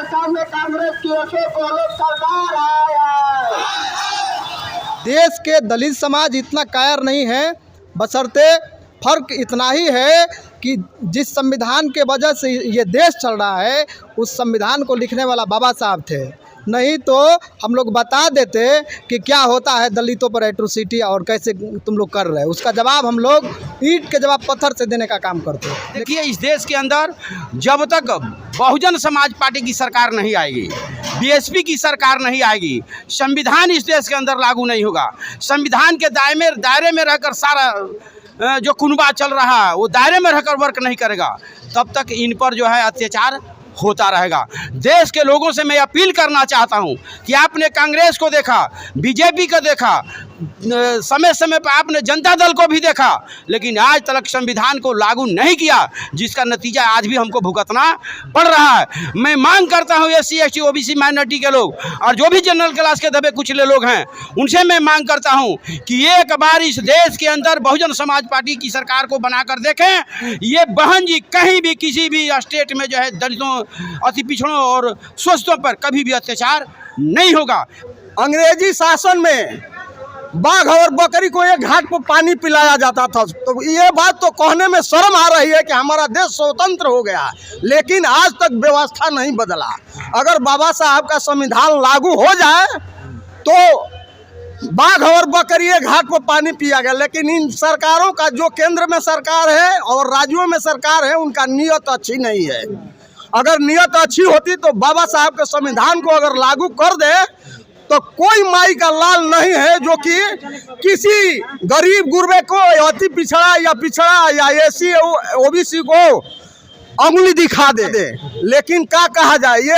सामने कांग्रेस की अशोक गहलोत सरकार आया। देश के दलित समाज इतना कायर नहीं है, बशर्ते फर्क इतना ही है कि जिस संविधान के वजह से ये देश चल रहा है उस संविधान को लिखने वाला बाबा साहब थे, नहीं तो हम लोग बता देते कि क्या होता है दलितों पर एट्रोसिटी और कैसे तुम लोग कर रहे हैं। उसका जवाब हम लोग ईंट के जवाब पत्थर से देने का काम करते हैं। देखिए, इस देश के अंदर जब तक बहुजन समाज पार्टी की सरकार नहीं आएगी, बीएसपी की सरकार नहीं आएगी, संविधान इस देश के अंदर लागू नहीं होगा। संविधान के दायरे में रहकर सारा जो कुनबा चल रहा है वो दायरे में रहकर वर्क नहीं करेगा, तब तक इन पर जो है अत्याचार होता रहेगा। देश के लोगों से मैं अपील करना चाहता हूं कि आपने कांग्रेस को देखा, बीजेपी को देखा, समय समय पर आपने जनता दल को भी देखा, लेकिन आज तक संविधान को लागू नहीं किया, जिसका नतीजा आज भी हमको भुगतना पड़ रहा है। मैं मांग करता हूं SC ST OBC माइनॉरिटी के लोग और जो भी जनरल क्लास के दबे कुचले लोग हैं उनसे मैं मांग करता हूं कि एक बार इस देश के अंदर बहुजन समाज पार्टी की सरकार को बनाकर देखें। ये बहन जी कहीं भी किसी भी स्टेट में जो है दलितों, अति पिछड़ों और शोषितों पर कभी भी अत्याचार नहीं होगा। अंग्रेजी शासन में बाघ और बकरी को एक घाट पर पानी पिलाया जाता था, तो ये बात तो कहने में शर्म आ रही है कि हमारा देश स्वतंत्र हो गया, लेकिन आज तक व्यवस्था नहीं बदला। अगर बाबा साहब का संविधान लागू हो जाए तो बाघ और बकरी एक घाट पर पानी पिया गया, लेकिन इन सरकारों का जो केंद्र में सरकार है और राज्यों में सरकार है उनका नीयत अच्छी नहीं है। अगर नीयत अच्छी होती तो बाबा साहब के संविधान को अगर लागू कर दे तो कोई माई का लाल नहीं है जो कि किसी गरीब गुरबे को, अति पिछड़ा या SC OBC को अंगुली दिखा दे। लेकिन क्या कहा जाए, ये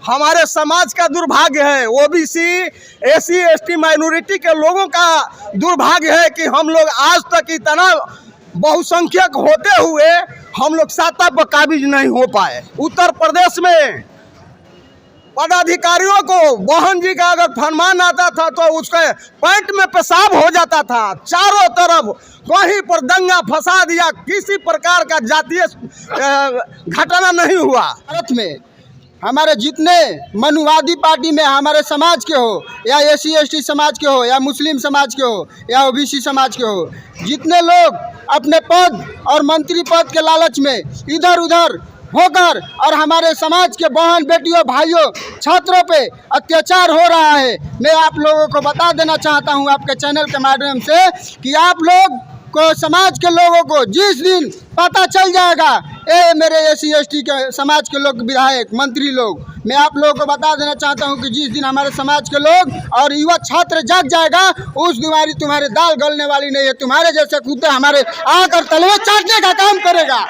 हमारे समाज का दुर्भाग्य है। OBC SC ST माइनॉरिटी के लोगों का दुर्भाग्य है कि हम लोग आज तक इतना बहुसंख्यक होते हुए हम लोग सत्ता पर काबिज नहीं हो पाए। उत्तर प्रदेश में पदाधिकारियों को बहन जी का अगर फरमान आता था तो उसके पैंट में पेशाब हो जाता था। चारों तरफ कहीं पर दंगा फसाद या किसी प्रकार का जातीय घटना नहीं हुआ। भारत में हमारे जितने मनुवादी पार्टी में हमारे समाज के हो या SC ST समाज के हो या मुस्लिम समाज के हो या OBC समाज के हो, जितने लोग अपने पद और मंत्री पद के लालच में इधर उधर होकर और हमारे समाज के बहन बेटियों भाइयों छात्रों पे अत्याचार हो रहा है, मैं आप लोगों को बता देना चाहता हूं आपके चैनल के माध्यम से कि आप लोग को, समाज के लोगों को जिस दिन पता चल जाएगा, मेरे SC ST के समाज के लोग, विधायक मंत्री लोग, मैं आप लोगों को बता देना चाहता हूं कि जिस दिन हमारे समाज के लोग और युवा छात्र जाग जाएगा उस दिन तुम्हारे दाल गलने वाली नहीं है। तुम्हारे जैसे कुत्ते हमारे आकर तलवे चाटने का काम करेगा।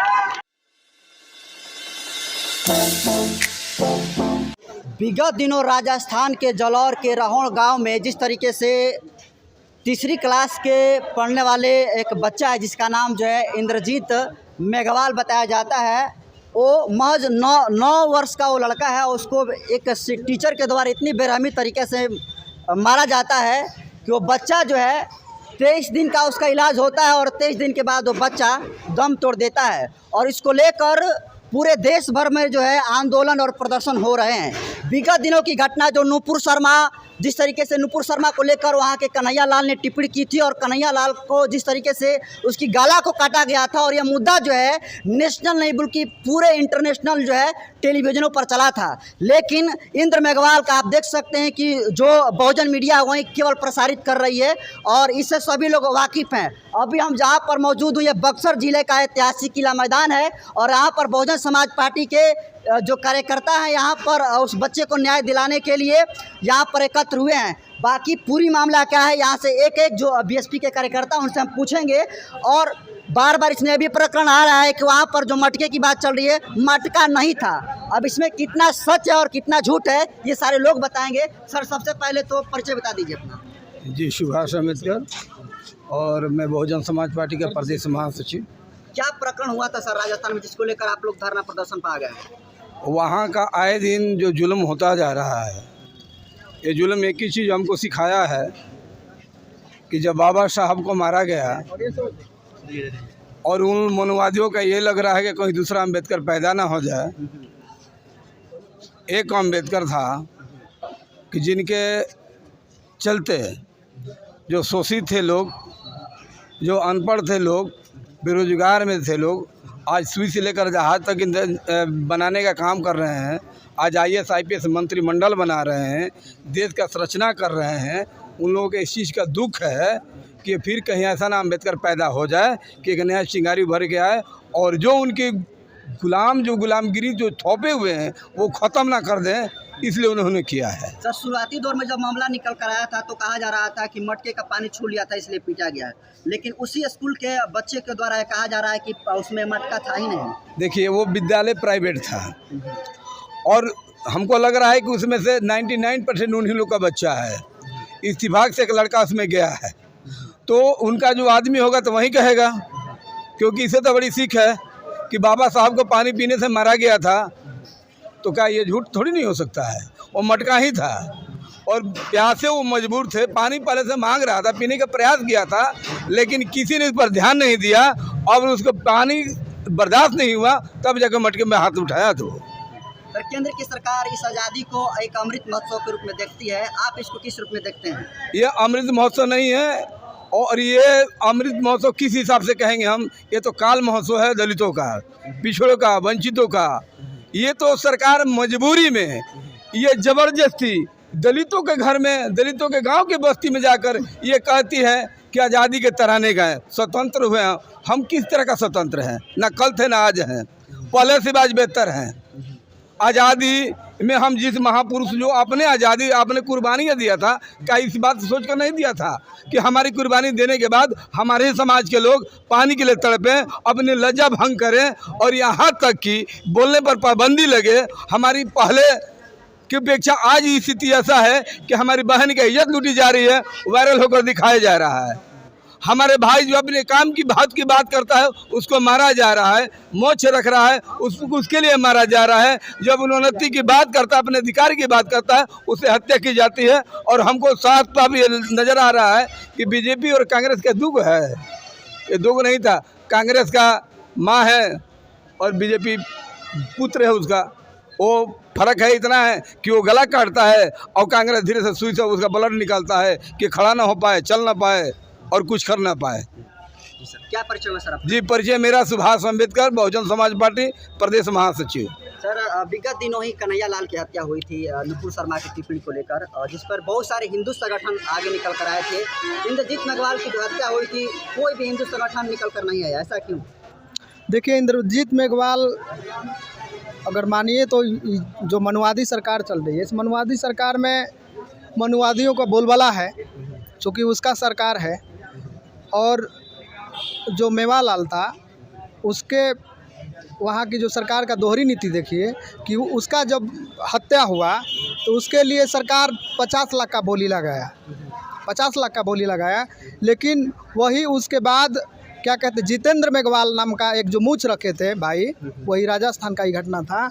विगत दिनों राजस्थान के जलौर के रहोड़ गांव में जिस तरीके से तीसरी क्लास के पढ़ने वाले एक बच्चा है जिसका नाम जो है इंद्रजीत मेघवाल बताया जाता है, वो महज 9 वर्ष का वो लड़का है। उसको एक टीचर के द्वारा इतनी बेरहमी तरीके से मारा जाता है कि वो बच्चा जो है 23 दिन का उसका इलाज होता है और 23 दिन के बाद वो बच्चा दम तोड़ देता है। और इसको लेकर पूरे देश भर में जो है आंदोलन और प्रदर्शन हो रहे हैं। विगत दिनों की घटना जो नुपुर शर्मा, जिस तरीके से नुपुर शर्मा को लेकर वहाँ के कन्हैया लाल ने टिप्पणी की थी और कन्हैया लाल को जिस तरीके से उसकी गाला को काटा गया था, और यह मुद्दा जो है नेशनल नहीं बल्कि पूरे इंटरनेशनल जो है टेलीविजनों पर चला था। लेकिन इंद्र मेघवाल का आप देख सकते हैं कि जो बहुजन मीडिया वहीं केवल प्रसारित कर रही है और इससे सभी लोग वाकिफ़ हैं। अभी हम जहाँ पर मौजूद हुए बक्सर जिले का ऐतिहासिक किला मैदान है और यहाँ पर बहुजन समाज पार्टी के जो कार्यकर्ता हैं यहाँ पर उस बच्चे को न्याय दिलाने के लिए यहाँ पर एकत्र हुए हैं। बाकी पूरी मामला क्या है यहाँ से एक जो BSP के कार्यकर्ता उनसे हम पूछेंगे। और बार बार इसमें भी प्रकरण आ रहा है कि वहाँ पर जो मटके की बात चल रही है, मटका नहीं था। अब इसमें कितना सच है और कितना झूठ है ये सारे लोग बताएंगे। सर, सबसे पहले तो परिचय बता दीजिए अपना। जी, सुभाष अम्बेडकर और मैं बहुजन समाज पार्टी का प्रदेश महासचिव। क्या प्रकरण हुआ था सर राजस्थान में जिसको लेकर आप लोग धरना प्रदर्शन पर आ गए? वहाँ का आए दिन जो जुल्म होता जा रहा है, ये जुल्म एक ही चीज़ हमको सिखाया है कि जब बाबा साहब को मारा गया और उन मनुवादियों का ये लग रहा है कि कोई दूसरा अम्बेडकर पैदा ना हो जाए, एक अम्बेडकर था कि जिनके चलते जो शोषित थे लोग, जो अनपढ़ थे लोग, बेरोजगार में थे लोग, आज सुई से लेकर जहाज तक बनाने का काम कर रहे हैं। आज IAS IPS मंत्रिमंडल बना रहे हैं, देश का संरचना कर रहे हैं। उन लोगों के इस चीज़ का दुख है कि फिर कहीं ऐसा ना अम्बेडकर पैदा हो जाए कि एक नया चिंगारी भर के आए और जो उनके गुलामगिरी जो थोपे हुए हैं वो ख़त्म ना कर दें, इसलिए उन्होंने किया है। सर, शुरुआती दौर में जब मामला निकल कर आया था तो कहा जा रहा था कि मटके का पानी छू लिया था इसलिए पीटा गया है, लेकिन उसी स्कूल के बच्चे के द्वारा कहा जा रहा है कि उसमें मटका था ही नहीं। देखिए, वो विद्यालय प्राइवेट था और हमको लग रहा है कि उसमें से 99% उन्हीं लोग का बच्चा है। इत्तेफाक से एक लड़का उसमें गया है, तो उनका जो आदमी होगा तो वही कहेगा, क्योंकि इसे तो बड़ी सीख है कि बाबा साहब को पानी पीने से मारा गया था, तो क्या ये झूठ थोड़ी नहीं हो सकता है। वो मटका ही था और प्यासे वो मजबूर थे, पानी पहले से मांग रहा था, पीने का प्रयास किया था, लेकिन किसी ने इस पर ध्यान नहीं दिया और उसको पानी बर्दाश्त नहीं हुआ, तब जाकर मटके में हाथ उठाया। तो सर, केंद्र की सरकार इस आज़ादी को एक अमृत महोत्सव के रूप में देखती है, आप इसको किस रूप में देखते हैं? ये अमृत महोत्सव नहीं है, और ये अमृत महोत्सव किस हिसाब से कहेंगे हम? ये तो काल महोत्सव है दलितों का, पिछड़ों का, वंचितों का। ये तो सरकार मजबूरी में, ये ज़बरदस्ती दलितों के घर में, दलितों के गांव की बस्ती में जाकर ये कहती है कि आज़ादी के तराने गाएं, स्वतंत्र हुए हैं। हम किस तरह का स्वतंत्र हैं? ना कल थे ना आज हैं, पहले से आज बेहतर हैं। आज़ादी में हम जिस महापुरुष जो अपने आज़ादी, आपने कुर्बानियाँ दिया था, क्या इस बात सोच कर नहीं दिया था कि हमारी कुर्बानी देने के बाद हमारे ही समाज के लोग पानी के लिए तड़पें, अपनी लज्जा भंग करें और यहाँ तक कि बोलने पर पाबंदी लगे। हमारी पहले की अपेक्षा आज ही स्थिति ऐसा है कि हमारी बहन की इज्जत लूटी जा रही है, वायरल होकर दिखाया जा रहा है। हमारे भाई जो अपने काम की बात करता है उसको मारा जा रहा है, मोछ रख रहा है उसके लिए मारा जा रहा है। जब उन्नति की बात करता है, अपने अधिकार की बात करता है, उसे हत्या की जाती है। और हमको साफ साफ ये नज़र आ रहा है कि बीजेपी और कांग्रेस का दुख है। ये दुख नहीं था, कांग्रेस का माँ है और बीजेपी पुत्र है उसका। वो फर्क है इतना है कि वो गला काटता है और कांग्रेस धीरे से सुई से उसका ब्लड निकालता है कि खड़ा ना हो पाए, चल ना पाए और कुछ कर ना पाए। जी सर, क्या परिचय है सर आपका? जी, परिचय मेरा सुभाष अम्बेडकर, बहुजन समाज पार्टी प्रदेश महासचिव। सर, विगत दिनों ही कन्हैया लाल की हत्या हुई थी नुपुर शर्मा की टिप्पणी को लेकर, जिस पर बहुत सारे हिंदू संगठन आगे निकल कर आए थे। इंद्रजीत मेघवाल की जो हत्या हुई थी, कोई भी हिंदू संगठन निकल कर नहीं आया, ऐसा क्यों? देखिए, इंद्रजीत मेघवाल अगर मानिए तो जो मनुवादी सरकार चल रही है, इस मनुवादी सरकार में मनुवादियों का बोलबाला है, चूँकि उसका सरकार है। और जो मेवालाल था उसके वहाँ की जो सरकार का दोहरी नीति देखिए कि उसका जब हत्या हुआ तो उसके लिए सरकार 50 लाख का बोली लगाया, 50 लाख का बोली लगाया। लेकिन वही उसके बाद क्या कहते, जितेंद्र मेघवाल नाम का एक जो मूछ रखे थे भाई, वही राजस्थान का ही घटना था,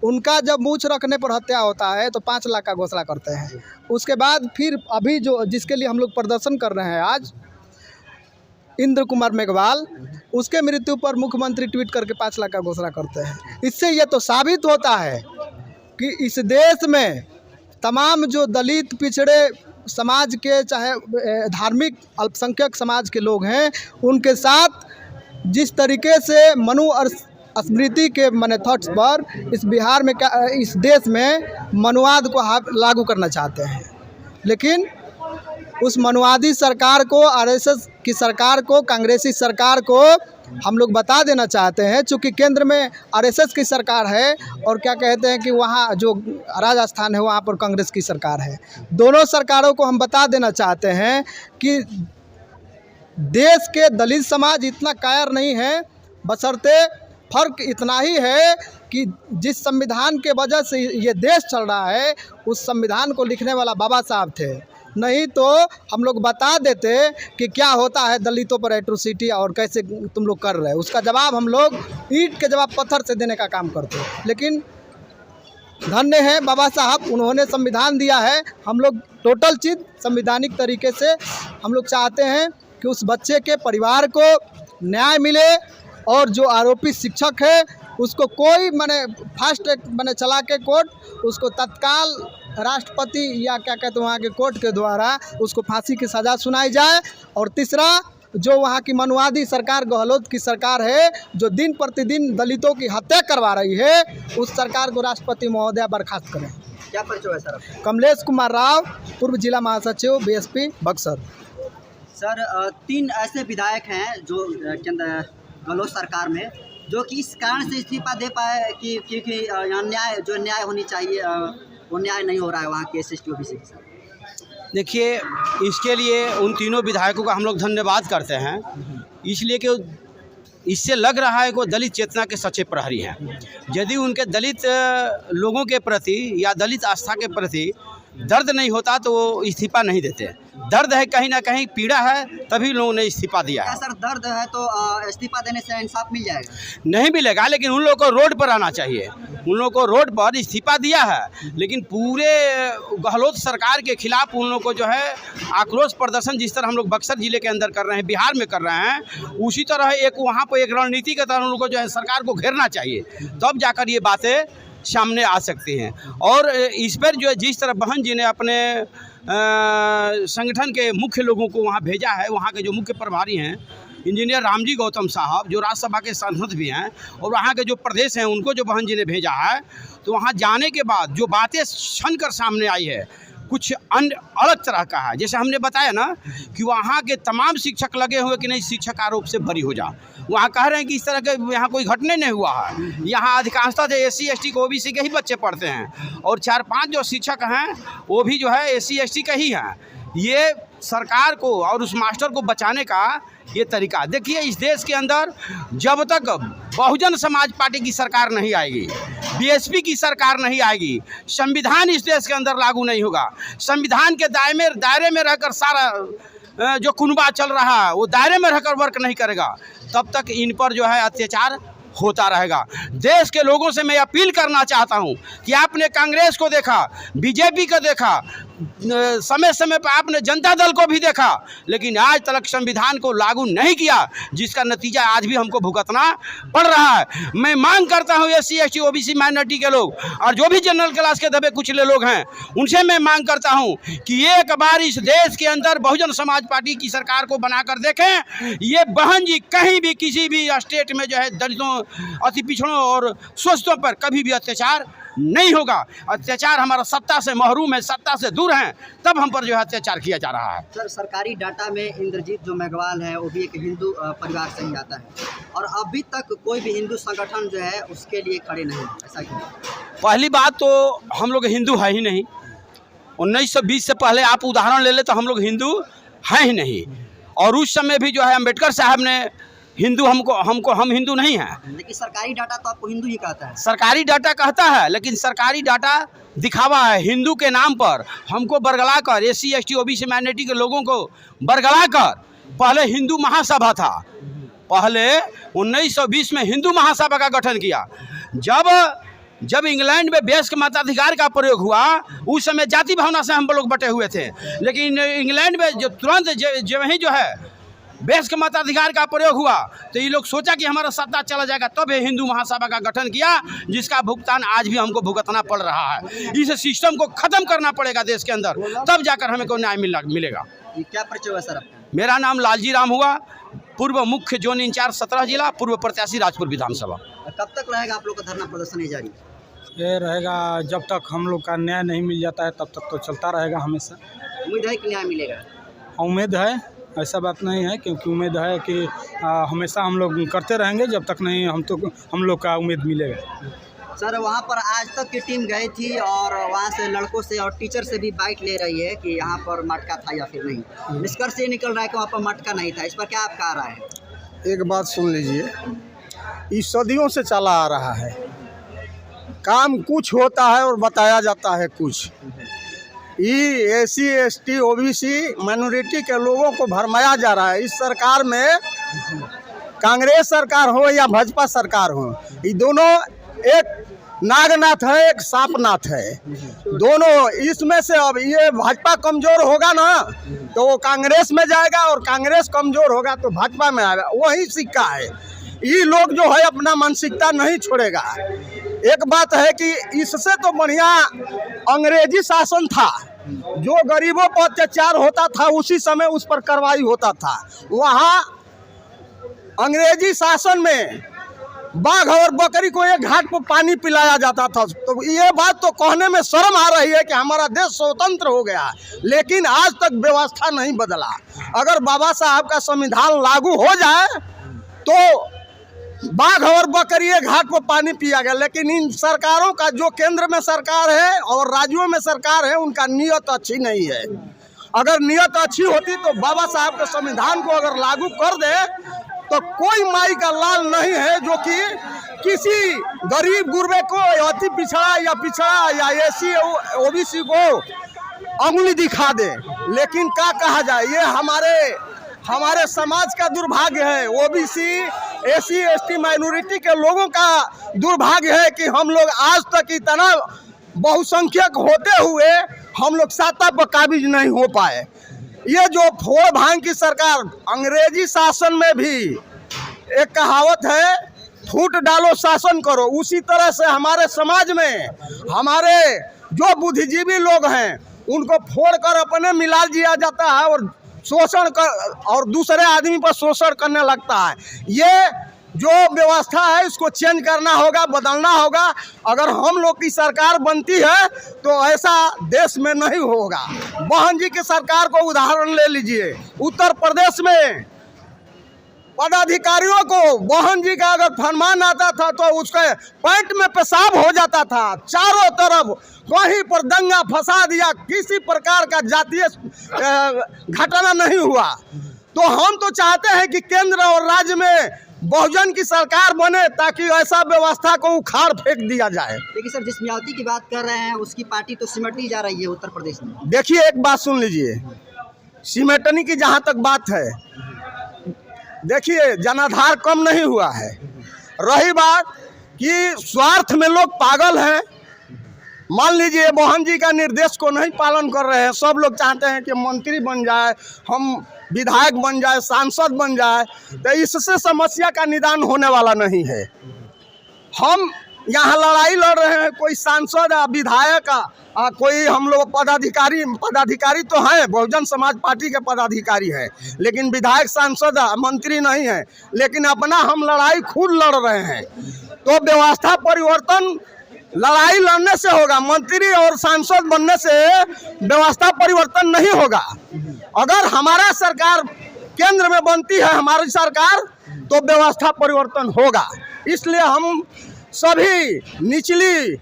उनका जब मूछ रखने पर हत्या होता है तो 5 लाख का घोषणा करते हैं। उसके बाद फिर अभी जो जिसके लिए हम लोग प्रदर्शन कर रहे हैं आज, इंद्र कुमार मेघवाल, उसके मृत्यु पर मुख्यमंत्री ट्वीट करके 5 लाख का घोषणा करते हैं। इससे ये तो साबित होता है कि इस देश में तमाम जो दलित, पिछड़े समाज के, चाहे धार्मिक अल्पसंख्यक समाज के लोग हैं, उनके साथ जिस तरीके से मनु और स्मृति के मेथड्स पर इस बिहार में, इस देश में मनुवाद को लागू करना चाहते हैं। लेकिन उस मनुवादी सरकार को, आरएसएस की सरकार को, कांग्रेसी सरकार को हम लोग बता देना चाहते हैं, चूँकि केंद्र में आरएसएस की सरकार है और क्या कहते हैं कि वहाँ जो राजस्थान है वहाँ पर कांग्रेस की सरकार है। दोनों सरकारों को हम बता देना चाहते हैं कि देश के दलित समाज इतना कायर नहीं है, बशर्ते फ़र्क इतना ही है कि जिस संविधान के वजह से ये देश चल रहा है, उस संविधान को लिखने वाला बाबा साहब थे। नहीं तो हम लोग बता देते कि क्या होता है दलितों पर एट्रोसिटी और कैसे तुम लोग कर रहे हो। उसका जवाब हम लोग ईंट के जवाब पत्थर से देने का काम करते हैं। लेकिन धन्य है बाबा साहब, उन्होंने संविधान दिया है। हम लोग टोटल चीज़ संवैधानिक तरीके से हम लोग चाहते हैं कि उस बच्चे के परिवार को न्याय मिले और जो आरोपी शिक्षक है उसको कोई फास्ट ट्रैक चला के कोर्ट उसको तत्काल राष्ट्रपति या क्या कहते हैं वहाँ के कोर्ट के द्वारा उसको फांसी की सज़ा सुनाई जाए। और तीसरा, जो वहाँ की मनुवादी सरकार, गहलोत की सरकार है, जो दिन प्रतिदिन दलितों की हत्या करवा रही है, उस सरकार को राष्ट्रपति महोदय बर्खास्त करें। क्या परिचय है सर आपका? कमलेश कुमार राव, पूर्व जिला महासचिव बीएसपी बक्सर। सर 3 ऐसे विधायक हैं जो केंद्र गहलोत सरकार में, जो कि इस कारण से इस्तीफा दे पाए कि क्योंकि यहाँ न्याय होनी चाहिए वो न्याय नहीं हो रहा है वहाँ के SST OBC के साथ। देखिए, इसके लिए उन तीनों विधायकों का हम लोग धन्यवाद करते हैं, इसलिए कि इससे लग रहा है कि वो दलित चेतना के सच्चे प्रहरी हैं। यदि उनके दलित लोगों के प्रति या दलित आस्था के प्रति दर्द नहीं होता तो वो इस्तीफा नहीं देते। दर्द है, कहीं ना कहीं पीड़ा है, तभी लोगों ने इस्तीफा दिया है। क्या सर दर्द है तो इस्तीफा देने से इंसाफ मिल जाएगा? नहीं मिलेगा, लेकिन उन लोगों को रोड पर आना चाहिए। उन लोगों को रोड पर इस्तीफा दिया है, लेकिन पूरे गहलोत सरकार के खिलाफ उन लोगों को जो है आक्रोश प्रदर्शन, जिस तरह हम लोग बक्सर जिले के अंदर कर रहे हैं, बिहार में कर रहे हैं, उसी तरह एक वहाँ पर एक रणनीति के तरह उन लोगों को जो है सरकार को घेरना चाहिए, तब जाकर ये बातें सामने आ सकती हैं। और इस पर जो है जिस तरह बहन जी ने अपने संगठन के मुख्य लोगों को वहाँ भेजा है, वहाँ के जो मुख्य प्रभारी हैं इंजीनियर रामजी गौतम साहब, जो राज्यसभा के सांसद भी हैं, और वहाँ के जो प्रदेश हैं उनको जो बहन जी ने भेजा है, तो वहाँ जाने के बाद जो बातें छन कर सामने आई है कुछ अलग तरह का है। जैसे हमने बताया ना कि वहाँ के तमाम शिक्षक लगे हुए कि नहीं, शिक्षक आरोप से बरी हो जा। वहाँ कह रहे हैं कि इस तरह के यहाँ कोई घटने नहीं हुआ है। यहाँ अधिकांशतः जो SC ST को OBC के ही बच्चे पढ़ते हैं, और 4-5 जो शिक्षक हैं वो भी जो है SC ST के ही हैं। ये सरकार को और उस मास्टर को बचाने का ये तरीका। देखिए, इस देश के अंदर जब तक बहुजन समाज पार्टी की सरकार नहीं आएगी, BSP की सरकार नहीं आएगी, संविधान इस देश के अंदर लागू नहीं होगा, संविधान के दायरे में रहकर सारा जो कुनबा चल रहा है वो दायरे में रहकर वर्क नहीं करेगा, तब तक इन पर जो है अत्याचार होता रहेगा। देश के लोगों से मैं अपील करना चाहता हूं कि आपने कांग्रेस को देखा, बीजेपी को देखा, समय समय पर आपने जनता दल को भी देखा, लेकिन आज तक संविधान को लागू नहीं किया, जिसका नतीजा आज भी हमको भुगतना पड़ रहा है। मैं मांग करता हूं SC ST OBC माइनॉरिटी के लोग और जो भी जनरल क्लास के दबे कुचले लोग हैं, उनसे मैं मांग करता हूं कि एक बार इस देश के अंदर बहुजन समाज पार्टी की सरकार को बनाकर देखें। ये बहन जी कहीं भी किसी भी स्टेट में जो है दलितों, अति पिछड़ों और शोषितों पर कभी भी अत्याचार नहीं होगा। अत्याचार हमारा सत्ता से महरूम है, सत्ता से दूर हैं, तब हम पर जो है अत्याचार किया जा रहा है। सर सरकारी डाटा में इंद्रजीत जो मेघवाल है वो भी एक हिंदू परिवार से ही आता है, और अभी तक कोई भी हिंदू संगठन जो है उसके लिए खड़े नहीं, ऐसा क्यों? पहली बात तो हम लोग हिंदू है ही नहीं। 1920 से पहले आप उदाहरण ले ले तो हम लोग हिंदू हैं ही नहीं, और उस समय भी जो है अम्बेडकर साहब ने हिंदू हम हिंदू नहीं हैं। लेकिन सरकारी डाटा तो आपको हिंदू ही कहता है। सरकारी डाटा कहता है, लेकिन सरकारी डाटा दिखावा है। हिंदू के नाम पर हमको बरगला कर, SC ST OBC माइनॉरिटी के लोगों को बरगला कर, पहले हिंदू महासभा था, पहले 1920 में हिंदू महासभा का गठन किया। जब इंग्लैंड में वयस्क मताधिकार का प्रयोग हुआ, उस समय जाति भावना से हम लोग बटे हुए थे, लेकिन इंग्लैंड में जो तुरंत जब ही जो है वयस्क मताधिकार का प्रयोग हुआ तो ये लोग सोचा कि हमारा सत्ता चला जाएगा, तब हिंदू महासभा का गठन किया, जिसका भुगतान आज भी हमको भुगतना पड़ रहा है। इस सिस्टम को खत्म करना पड़ेगा देश के अंदर, तब जाकर हमें कोई न्याय मिलेगा। क्या परिचय है सर आपका? मेरा नाम लालजी राम हुआ, पूर्व मुख्य जोन इंचार्ज 17 जिला, पूर्व प्रत्याशी राजपुर विधानसभा। कब तक रहेगा आप लोग का धरना प्रदर्शन जारी? ये रहेगा जब तक हम लोग का न्याय नहीं मिल जाता है, तब तक तो चलता रहेगा हमेशा। उम्मीद है कि न्याय मिलेगा? उम्मीद है, ऐसा बात नहीं है, क्योंकि उम्मीद है कि हमेशा हम लोग करते रहेंगे जब तक नहीं हम लोग का उम्मीद मिलेगा। सर वहाँ पर आज तक की टीम गई थी और वहाँ से लड़कों से और टीचर से भी बाइट ले रही है कि यहाँ पर मटका था या फिर नहीं। निष्कर्ष ये निकल रहा है कि वहाँ पर मटका नहीं था। इस पर क्या आपका राय है? एक बात सुन लीजिए, ये सदियों से चला आ रहा है, काम कुछ होता है और बताया जाता है कुछ। ये SC ST OBC माइनॉरिटी के लोगों को भरमाया जा रहा है। इस सरकार में कांग्रेस सरकार हो या भाजपा सरकार हो, ये दोनों एक नागनाथ है, एक सांपनाथ है, दोनों इसमें से। अब ये भाजपा कमजोर होगा ना तो वो कांग्रेस में जाएगा, और कांग्रेस कमजोर होगा तो भाजपा में आएगा। वही सिक्का है। ये लोग जो है अपना मानसिकता नहीं छोड़ेगा। एक बात है कि इससे तो बढ़िया अंग्रेजी शासन था, जो गरीबों पर अत्याचार होता था उसी समय उस पर कार्रवाई होता था। वहाँ अंग्रेजी शासन में बाघ और बकरी को एक घाट पर पानी पिलाया जाता था। तो ये बात तो कहने में शर्म आ रही है कि हमारा देश स्वतंत्र हो गया, लेकिन आज तक व्यवस्था नहीं बदला। अगर बाबा साहब का संविधान लागू हो जाए तो बाघ और बकरी एक घाट पर पानी पिया गया। लेकिन इन सरकारों का, जो केंद्र में सरकार है और राज्यों में सरकार है, उनका नीयत अच्छी नहीं है। अगर नीयत अच्छी होती तो बाबा साहब के संविधान को अगर लागू कर दे तो कोई माई का लाल नहीं है जो कि किसी गरीब गुरबे को, अति पिछड़ा या एसी ओबीसी को अंगुली दिखा दे। लेकिन क्या कहा जाए, ये हमारे समाज का दुर्भाग्य है। ओबीसी, एसी, एसटी माइनॉरिटी के लोगों का दुर्भाग्य है कि हम लोग आज तक इतना बहुसंख्यक होते हुए हम लोग सत्ता पर काबिज नहीं हो पाए। ये जो फोड़ भांग की सरकार, अंग्रेजी शासन में भी एक कहावत है, फूट डालो शासन करो, उसी तरह से हमारे समाज में हमारे जो बुद्धिजीवी लोग हैं उनको फोड़ कर अपने मिला दिया जाता है और शोषण कर और दूसरे आदमी पर शोषण करने लगता है। ये जो व्यवस्था है इसको चेंज करना होगा, बदलना होगा। अगर हम लोग की सरकार बनती है तो ऐसा देश में नहीं होगा। बहन जी की सरकार को उदाहरण ले लीजिए। उत्तर प्रदेश में पदाधिकारियों को बहन जी का अगर फरमान आता था तो उसके पैंट में पेशाब हो जाता था। चारों तरफ कहीं पर दंगा फसाद या किसी प्रकार का जातीय घटना नहीं हुआ। तो हम तो चाहते हैं कि केंद्र और राज्य में बहुजन की सरकार बने ताकि ऐसा व्यवस्था को उखाड़ फेंक दिया जाए। देखिए सर, जिस मायावती की बात कर रहे हैं उसकी पार्टी तो सिमटती जा रही है उत्तर प्रदेश में। देखिए एक बात सुन लीजिए, सिमटनी की जहाँ तक बात है, देखिए जनाधार कम नहीं हुआ है। रही बात कि स्वार्थ में लोग पागल हैं। मान लीजिए मोहन जी का निर्देश को नहीं पालन कर रहे हैं। सब लोग चाहते हैं कि मंत्री बन जाए, हम विधायक बन जाए, सांसद बन जाए, तो इससे समस्या का निदान होने वाला नहीं है। हम यहाँ लड़ाई लड़ रहे हैं, कोई सांसद या विधायक कोई हम लोग पदाधिकारी तो हैं, बहुजन समाज पार्टी के पदाधिकारी हैं, लेकिन विधायक, सांसद, मंत्री नहीं है। लेकिन अपना हम लड़ाई खुद लड़ रहे हैं। तो व्यवस्था परिवर्तन लड़ाई लड़ने से होगा, मंत्री और सांसद बनने से व्यवस्था परिवर्तन नहीं होगा। अगर हमारा सरकार केंद्र में बनती है, हमारी सरकार, तो व्यवस्था परिवर्तन होगा। इसलिए हम सभी निचली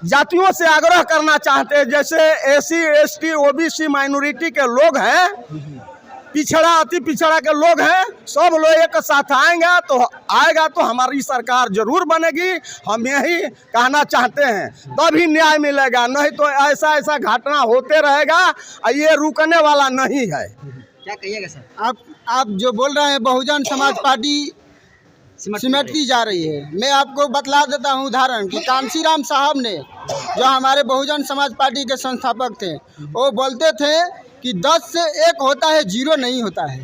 जातियों से आग्रह करना चाहते हैं, जैसे एसी, एसटी, ओबीसी माइनॉरिटी के लोग हैं, पिछड़ा, अति पिछड़ा के लोग हैं, सब लोग एक साथ आएगा तो हमारी सरकार जरूर बनेगी। हम यही कहना चाहते हैं, तभी न्याय मिलेगा, नहीं तो ऐसा घटना होते रहेगा, ये रुकने वाला नहीं है। क्या कहिएगा सर? आप जो बोल रहे हैं बहुजन समाज पार्टी सिमटती जा रही है, मैं आपको बतला देता हूँ उदाहरण कि कांशीराम साहब ने, जो हमारे बहुजन समाज पार्टी के संस्थापक थे, वो बोलते थे कि 10 से 1 होता है, 0 नहीं होता है।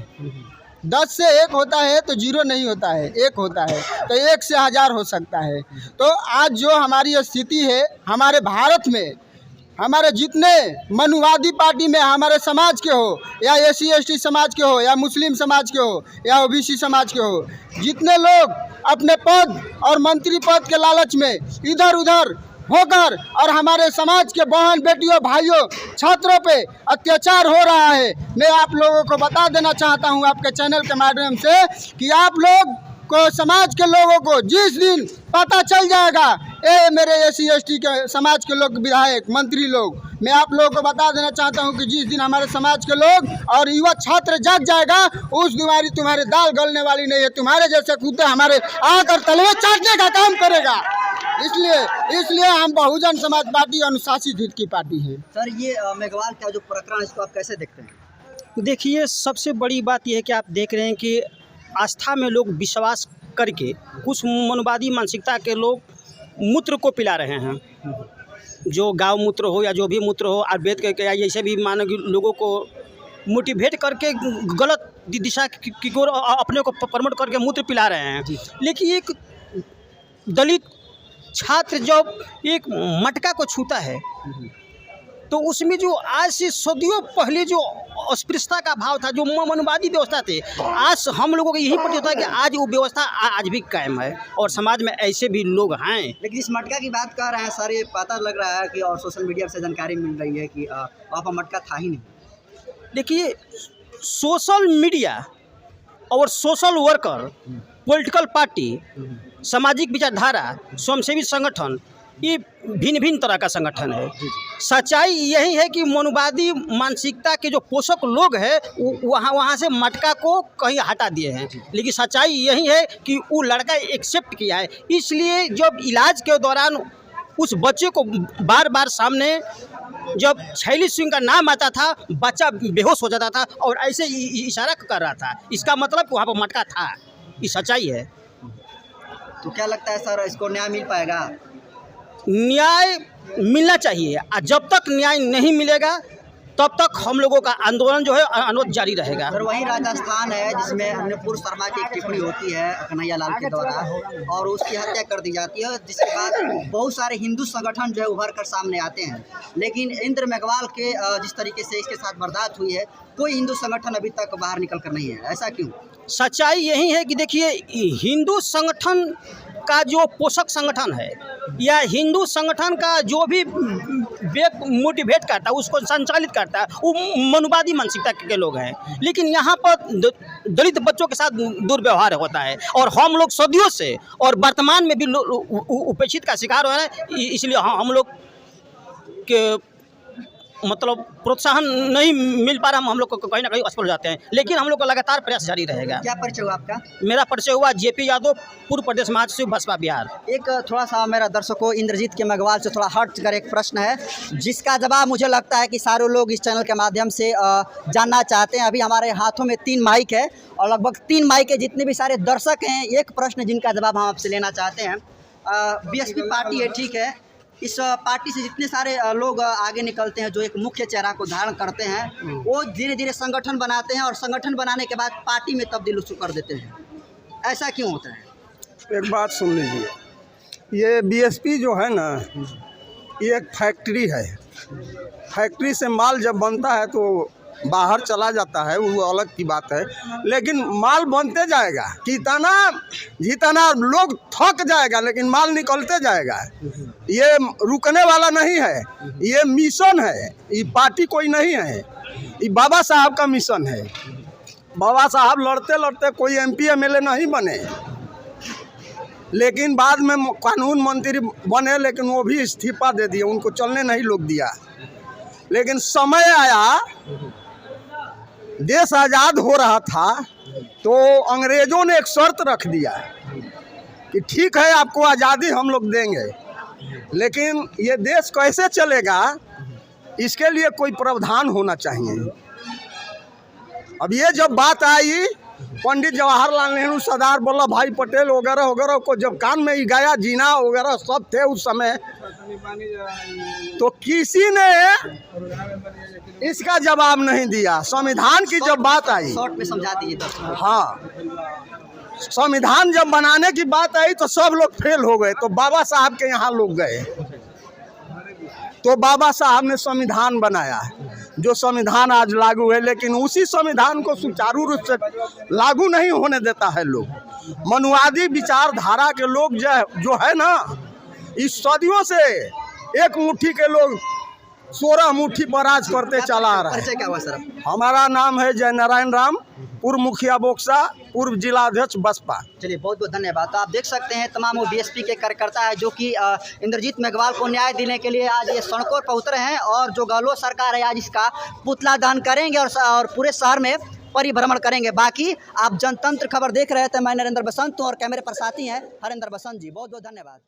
10 से 1 होता है तो 0 नहीं होता है, 1 होता है, तो 1 से 1000 हो सकता है। तो आज जो हमारी स्थिति है हमारे भारत में, हमारे जितने मनुवादी पार्टी में हमारे समाज के हो, या एसी एसटी समाज के हो, या मुस्लिम समाज के हो, या ओबीसी समाज के हो, जितने लोग अपने पद और मंत्री पद के लालच में इधर उधर होकर और हमारे समाज के बहन बेटियों भाइयों छात्रों पे अत्याचार हो रहा है, मैं आप लोगों को बता देना चाहता हूं आपके चैनल के माध्यम से कि आप लोग को, समाज के लोगों को जिस दिन पता चल जाएगा, मेरे एसी एसटी के समाज के लोग, विधायक, मंत्री लोग, मैं आप लोगों को बता देना चाहता हूं कि जिस दिन हमारे समाज के लोग और युवा छात्र जाग जाएगा, उस दिन तुम्हारी दाल गलने वाली नहीं है। तुम्हारे जैसे कुत्ते हमारे आकर तलवे चाटने का काम करेगा। इसलिए हम बहुजन समाज पार्टी अनुशासित हित की पार्टी है। सर, ये मेघवाल का जो प्रकरण, इसको आप कैसे देखते हैं? देखिए, सबसे बड़ी बात यह है कि आप देख रहे हैं कि आस्था में लोग विश्वास करके कुछ मनुवादी मानसिकता के लोग मूत्र को पिला रहे हैं, जो गांव मूत्र हो या जो भी मूत्र हो, आयुर्वेद के या ऐसे भी मानो कि लोगों को मोटिवेट करके गलत दिशा की ओर अपने को प्रमोट करके मूत्र पिला रहे हैं। लेकिन एक दलित छात्र जब एक मटका को छूता है तो उसमें जो आज से सदियों पहले जो अस्पृश्यता का भाव था, जो मनुवादी व्यवस्था थे, आज हम लोगों को यही प्रतीत होता है कि आज वो व्यवस्था आज भी कायम है और समाज में ऐसे भी लोग हैं। लेकिन इस मटका की बात कर रहे हैं सर, ये पता लग रहा है कि और सोशल मीडिया से जानकारी मिल रही है कि वहाँ पर मटका था ही नहीं। देखिए, सोशल मीडिया और सोशल वर्कर, पॉलिटिकल पार्टी, सामाजिक विचारधारा, स्वयंसेवी संगठन, ये भिन्न भिन्न तरह का संगठन है। सच्चाई यही है कि मनुवादी मानसिकता के जो पोषक लोग हैं वहाँ से मटका को कहीं हटा दिए हैं, लेकिन सच्चाई यही है कि वो लड़का एक्सेप्ट किया है। इसलिए जब इलाज के दौरान उस बच्चे को बार बार सामने जब छैली सिंह का नाम आता था, बच्चा बेहोश हो जाता था और ऐसे इशारा कर रहा था, इसका मतलब वहाँ पर मटका था। ये सच्चाई है। तो क्या लगता है सर, इसको न्याय मिल पाएगा? न्याय मिलना चाहिए, और जब तक न्याय नहीं मिलेगा तब तक हम लोगों का आंदोलन जो है अनुरोध जारी रहेगा। सर, वही राजस्थान है जिसमें अन्नपूर्णा शर्मा की एक टिप्पणी होती है कन्हैया लाल के द्वारा और उसकी हत्या कर दी जाती है, जिसके बाद बहुत सारे हिंदू संगठन जो है उभर कर सामने आते हैं। लेकिन इंद्र मेघवाल के जिस तरीके से इसके साथ वारदात हुई है, कोई हिंदू संगठन अभी तक बाहर निकल कर नहीं है। ऐसा क्यों? सच्चाई यही है कि देखिए, हिंदू संगठन का जो पोषक संगठन है या हिंदू संगठन का जो भी मोटिवेट करता है, उसको संचालित करता है, वो मनुवादी मानसिकता के लोग हैं। लेकिन यहाँ पर दलित बच्चों के साथ दुर्व्यवहार होता है और हम लोग सदियों से और वर्तमान में भी उपेक्षित का शिकार हो रहे हैं। इसलिए हम लोग के मतलब प्रोत्साहन नहीं मिल पा रहा, हम लोग को कहीं ना कहीं असफल हो जाते हैं। लेकिन हम लोग का लगातार प्रयास जारी रहेगा। क्या परिचय हुआ आपका? मेरा परिचय हुआ जेपी यादव, पूर्व प्रदेश महासचिव बसपा बिहार। एक थोड़ा सा मेरा दर्शकों इंद्रजीत के मेघवाल से थोड़ा हट कर एक प्रश्न है, जिसका जवाब मुझे लगता है कि सारे लोग इस चैनल के माध्यम से जानना चाहते हैं। अभी हमारे हाथों में 3 माइक है और लगभग 3 माइक के जितने भी सारे दर्शक हैं, एक प्रश्न जिनका जवाब हम आपसे लेना चाहते हैं। बीएसपी पार्टी है, ठीक है, इस पार्टी से जितने सारे लोग आगे निकलते हैं, जो एक मुख्य चेहरा को धारण करते हैं, वो धीरे धीरे संगठन बनाते हैं और संगठन बनाने के बाद पार्टी में तब्दील कर देते हैं। ऐसा क्यों होता है? एक बात सुन लीजिए, ये बीएसपी जो है ना, ये एक फैक्ट्री है। फैक्ट्री से माल जब बनता है तो बाहर चला जाता है, वो अलग की बात है, लेकिन माल बनते जाएगा। जितना लोग थक जाएगा लेकिन माल निकलते जाएगा। ये रुकने वाला नहीं है, ये मिशन है। ये पार्टी कोई नहीं है, ये बाबा साहब का मिशन है। बाबा साहब लड़ते लड़ते कोई MP MLA नहीं बने, लेकिन बाद में कानून मंत्री बने, लेकिन वो भी इस्तीफा दे दिए, उनको चलने नहीं लोग दिया। लेकिन समय आया, देश आज़ाद हो रहा था, तो अंग्रेज़ों ने एक शर्त रख दिया कि ठीक है, आपको आज़ादी हम लोग देंगे, लेकिन ये देश कैसे चलेगा इसके लिए कोई प्रावधान होना चाहिए। अब ये जब बात आई, पंडित जवाहरलाल नेहरू, सरदार वल्लभ भाई पटेल वगैरह वगैरह को जब कान में ही गाया, जीना वगैरह सब थे उस समय, तो किसी ने इसका जवाब नहीं दिया। संविधान की जब बात आई, शॉर्ट में समझा दीजिए। हाँ, संविधान जब बनाने की बात आई तो सब लोग फेल हो गए, तो बाबा साहब के यहाँ लोग गए, तो बाबा साहब ने संविधान बनाया, जो संविधान आज लागू है। लेकिन उसी संविधान को सुचारू रूप से लागू नहीं होने देता है लोग। मनुवादी विचारधारा के लोग जो है ना, इस सदियों से एक मुट्ठी के लोग 16 मुट्ठी पर राज करते चला आ रहा है। परिचय क्या हुआ सर? हमारा नाम है जय नारायण राम, पूर्व मुखिया बोक्सा, पूर्व जिलाध्यक्ष बसपा। चलिए, बहुत बहुत धन्यवाद। तो आप देख सकते हैं तमाम वो बीएसपी के कार्यकर्ता है जो कि इंद्रजीत मेघवाल को न्याय देने के लिए आज ये सड़कों पर उतरे हैं और जो गहलोत सरकार है आज इसका पुतला दहन करेंगे और पूरे शहर में परिभ्रमण करेंगे। बाकी आप जनतंत्र खबर देख रहे थे, मैं नरेंद्र बसंत हूँ और कैमरे पर साथी हैं हरेंद्र बसंत जी। बहुत बहुत धन्यवाद।